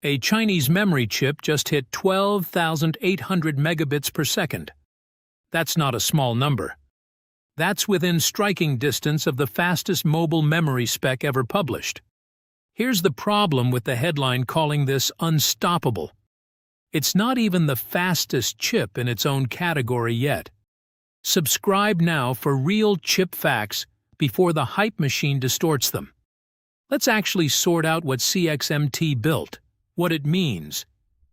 A Chinese memory chip just hit 12,800 megabits per second. That's not a small number. That's within striking distance of the fastest mobile memory spec ever published. Here's the problem with the headline calling this unstoppable. It's not even the fastest chip in its own category yet. Subscribe now for real chip facts before the hype machine distorts them. Let's actually sort out what CXMT built, what it means,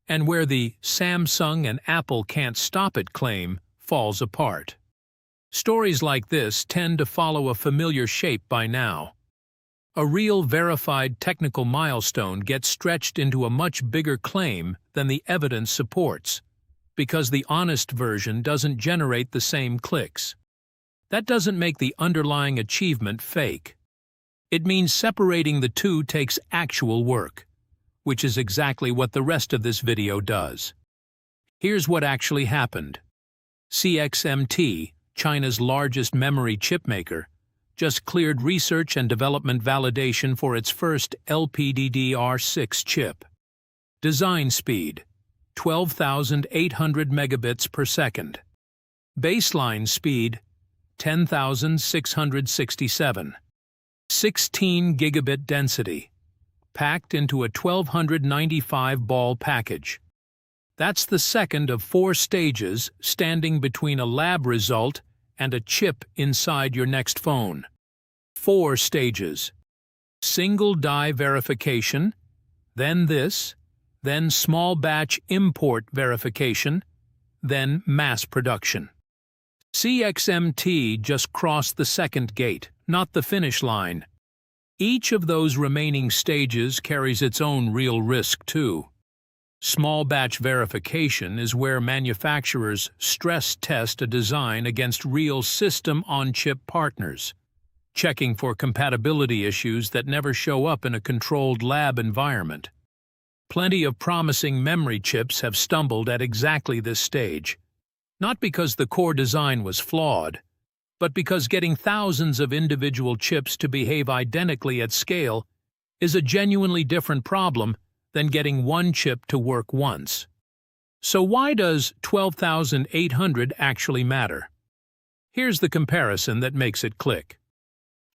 and where the Samsung and Apple can't stop it claim falls apart. Stories like this tend to follow a familiar shape by now. A real verified technical milestone gets stretched into a much bigger claim than the evidence supports, because the honest version doesn't generate the same clicks. That doesn't make the underlying achievement fake. It means separating the two takes actual work, which is exactly what the rest of this video does. Here's what actually happened. CXMT, China's largest memory chipmaker, just cleared research and development validation for its first LPDDR6 chip. Design speed, 12,800 megabits per second. Baseline speed, 10,667. 16 gigabit density, packed into a 1,295 ball package. That's the second of 4 stages standing between a lab result and a chip inside your next phone. 4 stages. Single die verification, then this, then small batch import verification, then mass production. CXMT just crossed the second gate, not the finish line. Each of those remaining stages carries its own real risk too. Small batch verification is where manufacturers stress test a design against real system-on-chip partners, checking for compatibility issues that never show up in a controlled lab environment. Plenty of promising memory chips have stumbled at exactly this stage, not because the core design was flawed, but because getting thousands of individual chips to behave identically at scale is a genuinely different problem than getting one chip to work once. So why does 12,800 actually matter? Here's the comparison that makes it click.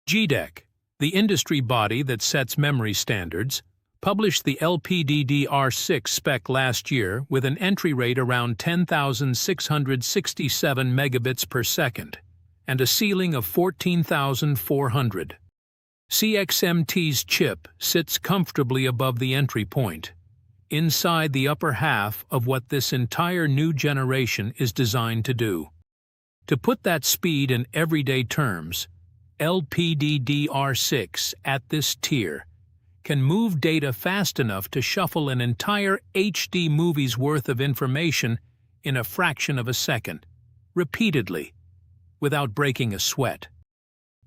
JEDEC, the industry body that sets memory standards, published the LPDDR6 spec last year with an entry rate around 10,667 megabits per second and a ceiling of 14,400. CXMT's chip sits comfortably above the entry point, inside the upper half of what this entire new generation is designed to do. To put that speed in everyday terms, LPDDR6 at this tier can move data fast enough to shuffle an entire HD movie's worth of information in a fraction of a second, repeatedly, without breaking a sweat.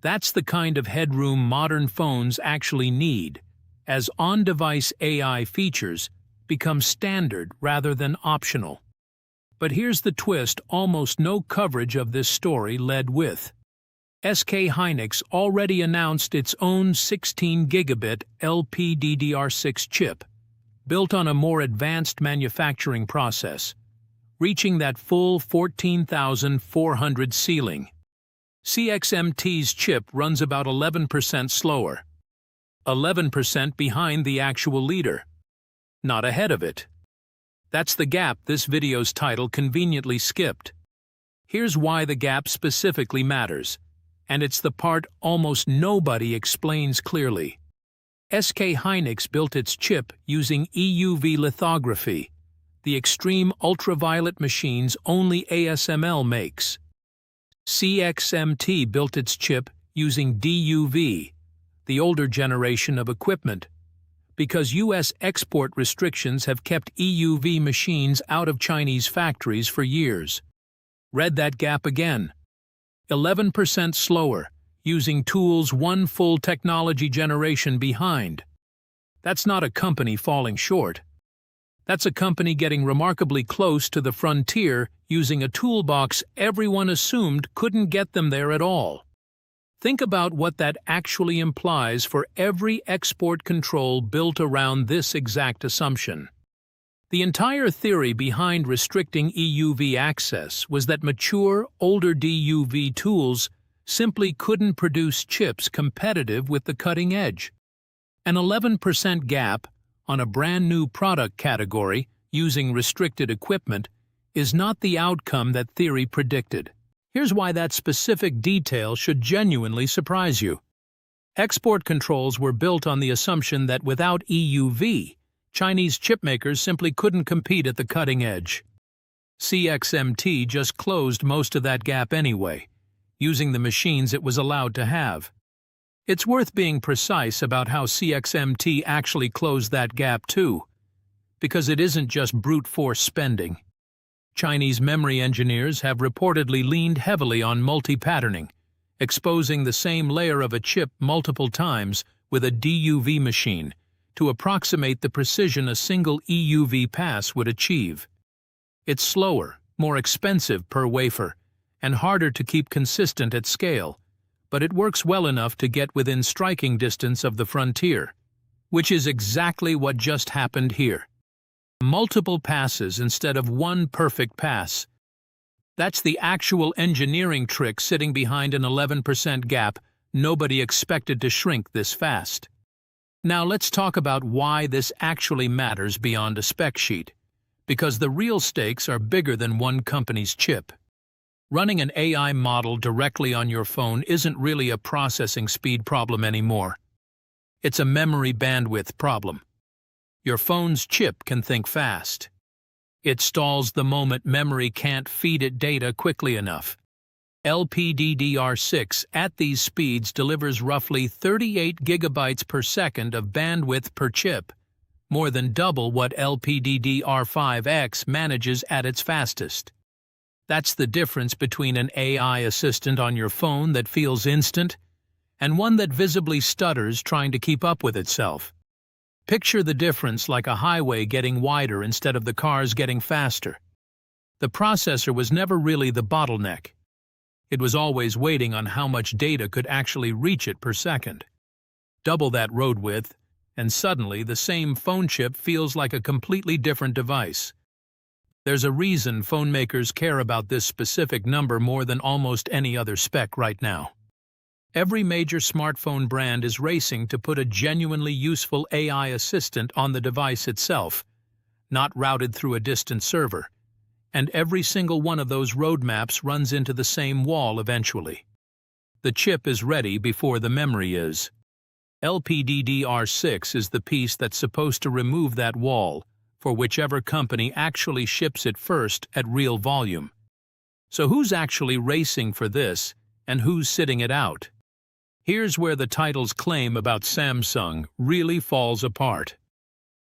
That's the kind of headroom modern phones actually need, as on-device AI features become standard rather than optional. But here's the twist almost no coverage of this story led with. SK Hynix already announced its own 16-gigabit LPDDR6 chip, built on a more advanced manufacturing process, reaching that full 14,400 ceiling. CXMT's chip runs about 11% slower, 11% behind the actual leader, not ahead of it. That's the gap this video's title conveniently skipped. Here's why the gap specifically matters, and it's the part almost nobody explains clearly. SK Hynix built its chip using EUV lithography, the extreme ultraviolet machines only ASML makes. CXMT built its chip using DUV, the older generation of equipment, because U.S. export restrictions have kept EUV machines out of Chinese factories for years. Read that gap again. 11% slower, using tools one full technology generation behind. That's not a company falling short. That's a company getting remarkably close to the frontier using a toolbox everyone assumed couldn't get them there at all. Think about what that actually implies for every export control built around this exact assumption. The entire theory behind restricting EUV access was that mature, older DUV tools simply couldn't produce chips competitive with the cutting edge. An 11% gap on a brand new product category using restricted equipment is not the outcome that theory predicted. Here's why that specific detail should genuinely surprise you. Export controls were built on the assumption that without EUV, Chinese chipmakers simply couldn't compete at the cutting edge. CXMT just closed most of that gap anyway, using the machines it was allowed to have. It's worth being precise about how CXMT actually closed that gap too, because it isn't just brute force spending. Chinese memory engineers have reportedly leaned heavily on multi-patterning, exposing the same layer of a chip multiple times with a DUV machine to approximate the precision a single EUV pass would achieve. It's slower, more expensive per wafer, and harder to keep consistent at scale, but it works well enough to get within striking distance of the frontier, which is exactly what just happened here. Multiple passes instead of one perfect pass. That's the actual engineering trick sitting behind an 11% gap nobody expected to shrink this fast. Now let's talk about why this actually matters beyond a spec sheet, because the real stakes are bigger than one company's chip. Running an AI model directly on your phone isn't really a processing speed problem anymore. It's a memory bandwidth problem. Your phone's chip can think fast. It stalls the moment memory can't feed it data quickly enough. LPDDR6 at these speeds delivers roughly 38 gigabytes per second of bandwidth per chip, more than double what LPDDR5X manages at its fastest. That's the difference between an AI assistant on your phone that feels instant and one that visibly stutters trying to keep up with itself. Picture the difference like a highway getting wider instead of the cars getting faster. The processor was never really the bottleneck. It was always waiting on how much data could actually reach it per second. Double that road width, and suddenly the same phone chip feels like a completely different device. There's a reason phone makers care about this specific number more than almost any other spec right now. Every major smartphone brand is racing to put a genuinely useful AI assistant on the device itself, not routed through a distant server, and every single one of those roadmaps runs into the same wall eventually. The chip is ready before the memory is. LPDDR6 is the piece that's supposed to remove that wall for whichever company actually ships it first at real volume. So who's actually racing for this, and who's sitting it out? Here's where the title's claim about Samsung really falls apart.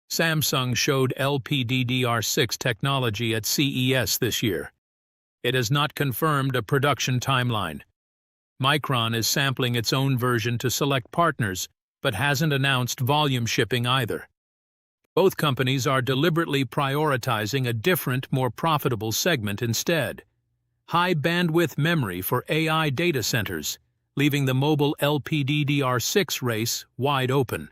Samsung showed LPDDR6 technology at CES this year. It has not confirmed a production timeline. Micron is sampling its own version to select partners, but hasn't announced volume shipping either. Both companies are deliberately prioritizing a different, more profitable segment instead: high-bandwidth memory for AI data centers, leaving the mobile LPDDR6 race wide open.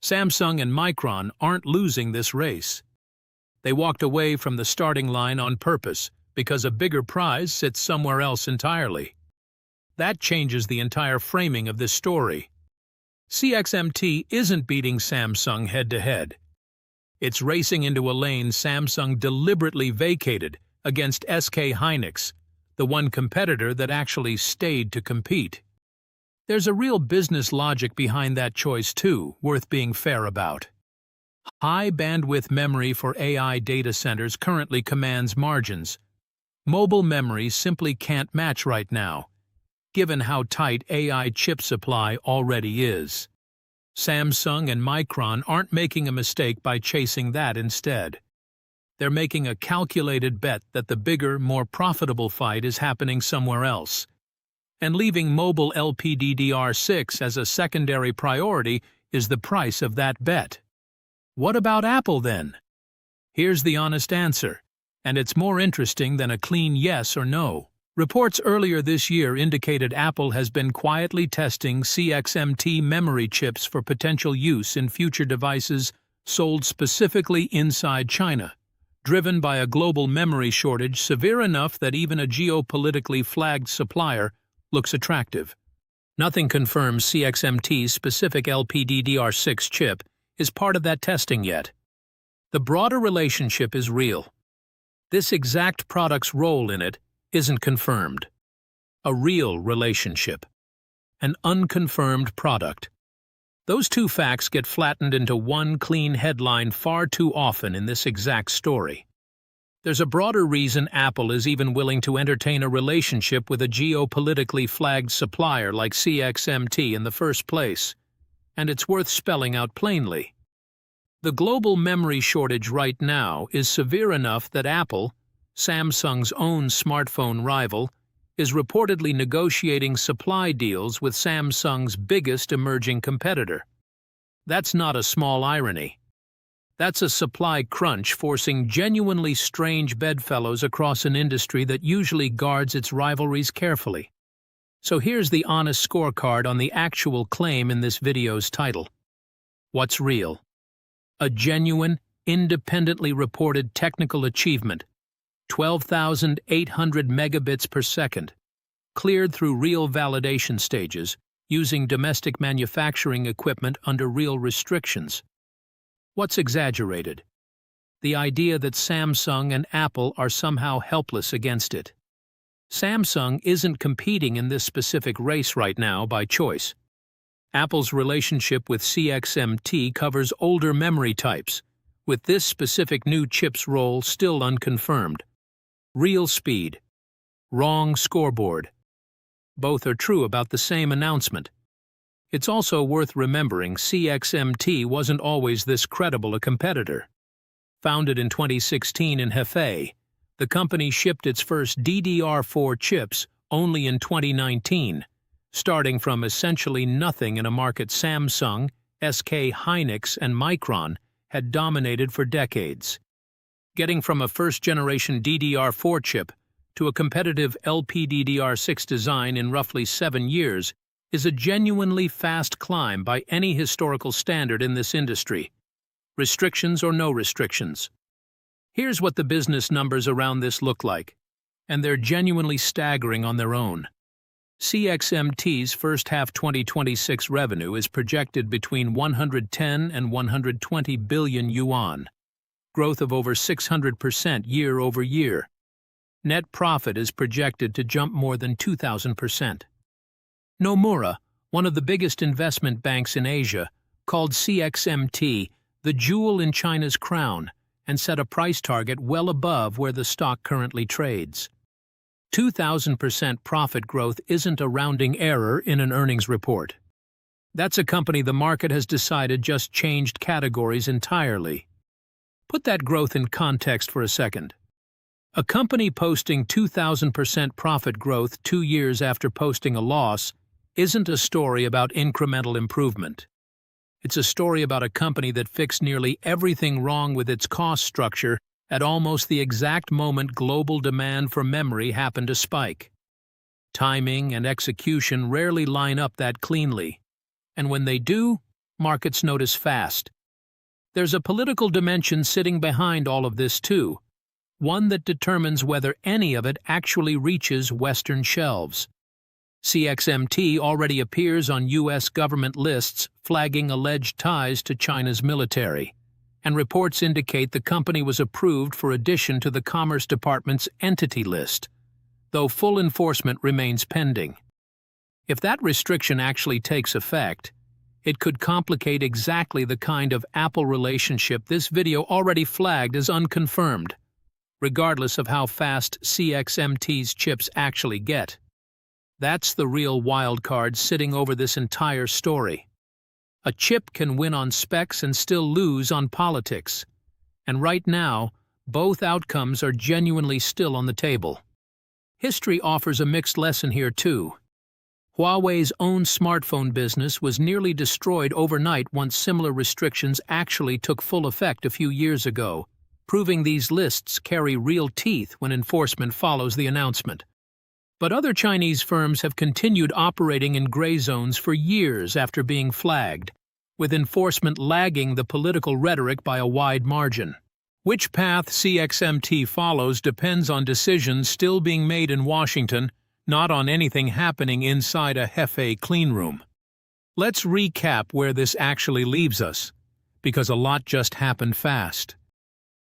Samsung and Micron aren't losing this race. They walked away from the starting line on purpose because a bigger prize sits somewhere else entirely. That changes the entire framing of this story. CXMT isn't beating Samsung head-to-head. It's racing into a lane Samsung deliberately vacated against SK Hynix, the one competitor that actually stayed to compete. There's a real business logic behind that choice too, worth being fair about. High-bandwidth memory for AI data centers currently commands margins. Mobile memory simply can't match right now, given how tight AI chip supply already is. Samsung and Micron aren't making a mistake by chasing that instead. They're making a calculated bet that the bigger, more profitable fight is happening somewhere else. And leaving mobile LPDDR6 as a secondary priority is the price of that bet. What about Apple then? Here's the honest answer, and it's more interesting than a clean yes or no. Reports earlier this year indicated Apple has been quietly testing CXMT memory chips for potential use in future devices sold specifically inside China, driven by a global memory shortage severe enough that even a geopolitically flagged supplier looks attractive. Nothing confirms CXMT's specific LPDDR6 chip is part of that testing yet. The broader relationship is real. This exact product's role in it isn't confirmed. A real relationship. An unconfirmed product. Those two facts get flattened into one clean headline far too often in this exact story. There's a broader reason Apple is even willing to entertain a relationship with a geopolitically flagged supplier like CXMT in the first place, and it's worth spelling out plainly. The global memory shortage right now is severe enough that Apple, Samsung's own smartphone rival, is reportedly negotiating supply deals with Samsung's biggest emerging competitor. That's not a small irony. That's a supply crunch forcing genuinely strange bedfellows across an industry that usually guards its rivalries carefully. So here's the honest scorecard on the actual claim in this video's title. What's real? A genuine, independently reported technical achievement. 12,800 megabits per second, cleared through real validation stages, using domestic manufacturing equipment under real restrictions. What's exaggerated? The idea that Samsung and Apple are somehow helpless against it. Samsung isn't competing in this specific race right now by choice. Apple's relationship with CXMT covers older memory types, with this specific new chip's role still unconfirmed. Real speed. Wrong scoreboard. Both are true about the same announcement. It's also worth remembering CXMT wasn't always this credible a competitor. Founded in 2016 in Hefei, the company shipped its first DDR4 chips only in 2019, starting from essentially nothing in a market Samsung, SK Hynix, and Micron had dominated for decades. Getting from a first-generation DDR4 chip to a competitive LPDDR6 design in roughly 7 years is a genuinely fast climb by any historical standard in this industry. Restrictions or no restrictions. Here's what the business numbers around this look like, and they're genuinely staggering on their own. CXMT's first half 2026 revenue is projected between 110 and 120 billion yuan. Growth of over 600% year over year. Net profit is projected to jump more than 2,000%. Nomura, one of the biggest investment banks in Asia, called CXMT the jewel in China's crown and set a price target well above where the stock currently trades. 2,000% profit growth isn't a rounding error in an earnings report. That's a company the market has decided just changed categories entirely. Put that growth in context for a second. A company posting 2,000% profit growth 2 years after posting a loss isn't a story about incremental improvement. It's a story about a company that fixed nearly everything wrong with its cost structure at almost the exact moment global demand for memory happened to spike. Timing and execution rarely line up that cleanly, and when they do, markets notice fast. There's a political dimension sitting behind all of this too, one that determines whether any of it actually reaches Western shelves. CXMT already appears on U.S. government lists flagging alleged ties to China's military, and reports indicate the company was approved for addition to the Commerce Department's entity list, though full enforcement remains pending. If that restriction actually takes effect, it could complicate exactly the kind of Apple relationship this video already flagged as unconfirmed, regardless of how fast CXMT's chips actually get. That's the real wild card sitting over this entire story. A chip can win on specs and still lose on politics. And right now, both outcomes are genuinely still on the table. History offers a mixed lesson here too. Huawei's own smartphone business was nearly destroyed overnight once similar restrictions actually took full effect a few years ago, proving these lists carry real teeth when enforcement follows the announcement. But other Chinese firms have continued operating in gray zones for years after being flagged, with enforcement lagging the political rhetoric by a wide margin. Which path CXMT follows depends on decisions still being made in Washington, not on anything happening inside a Hefei cleanroom. Let's recap where this actually leaves us, because a lot just happened fast.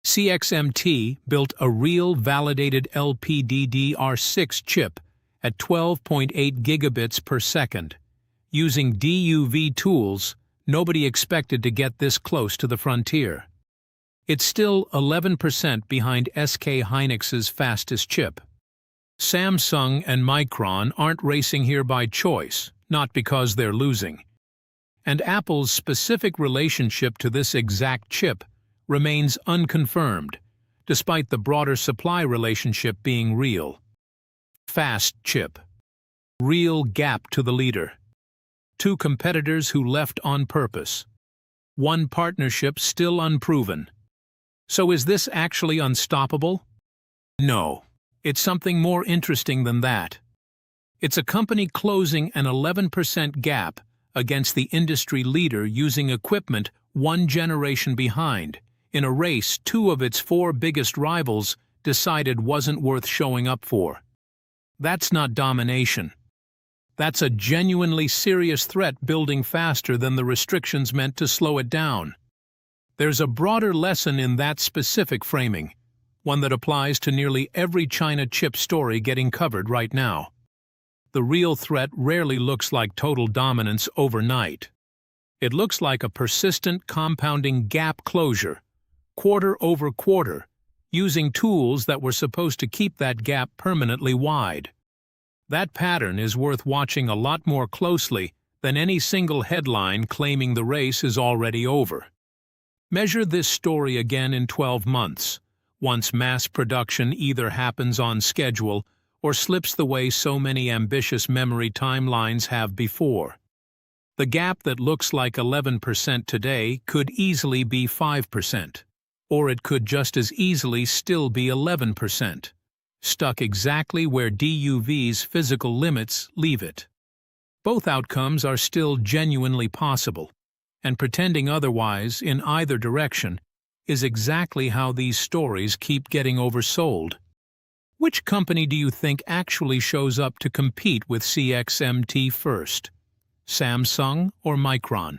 CXMT built a real validated LPDDR6 chip at 12.8 gigabits per second. Using DUV tools, nobody expected to get this close to the frontier. It's still 11% behind SK Hynix's fastest chip. Samsung and Micron aren't racing here by choice, not because they're losing. And Apple's specific relationship to this exact chip remains unconfirmed, despite the broader supply relationship being real. Fast chip. Real gap to the leader. Two competitors who left on purpose. One partnership still unproven. So is this actually unstoppable? No. It's something more interesting than that. It's a company closing an 11% gap against the industry leader using equipment one generation behind, in a race two of its four biggest rivals decided wasn't worth showing up for. That's not domination. That's a genuinely serious threat building faster than the restrictions meant to slow it down. There's a broader lesson in that specific framing, one that applies to nearly every China chip story getting covered right now. The real threat rarely looks like total dominance overnight. It looks like a persistent compounding gap closure, quarter over quarter, using tools that were supposed to keep that gap permanently wide. That pattern is worth watching a lot more closely than any single headline claiming the race is already over. Measure this story again in 12 months, once mass production either happens on schedule or slips the way so many ambitious memory timelines have before. The gap that looks like 11% today could easily be 5%, or it could just as easily still be 11%, stuck exactly where DUV's physical limits leave it. Both outcomes are still genuinely possible, and pretending otherwise in either direction is exactly how these stories keep getting oversold. Which company do you think actually shows up to compete with CXMT first? Samsung or Micron?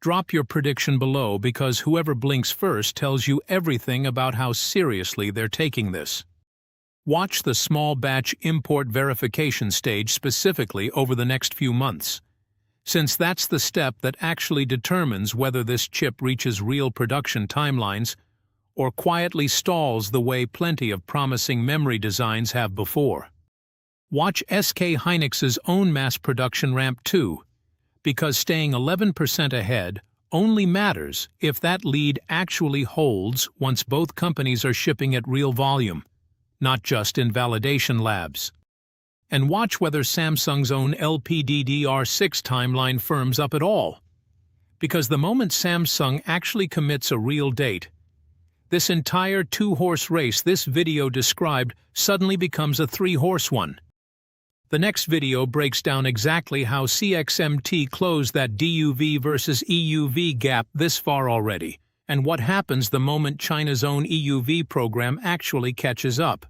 Drop your prediction below, because whoever blinks first tells you everything about how seriously they're taking this. Watch the small batch import verification stage specifically over the next few months, since that's the step that actually determines whether this chip reaches real production timelines or quietly stalls the way plenty of promising memory designs have before. Watch SK Hynix's own mass production ramp too, because staying 11% ahead only matters if that lead actually holds once both companies are shipping at real volume, not just in validation labs. And watch whether Samsung's own LPDDR6 timeline firms up at all, because the moment Samsung actually commits a real date, this entire two-horse race this video described suddenly becomes a three-horse one. The next video breaks down exactly how CXMT closed that DUV versus EUV gap this far already, and what happens the moment China's own EUV program actually catches up.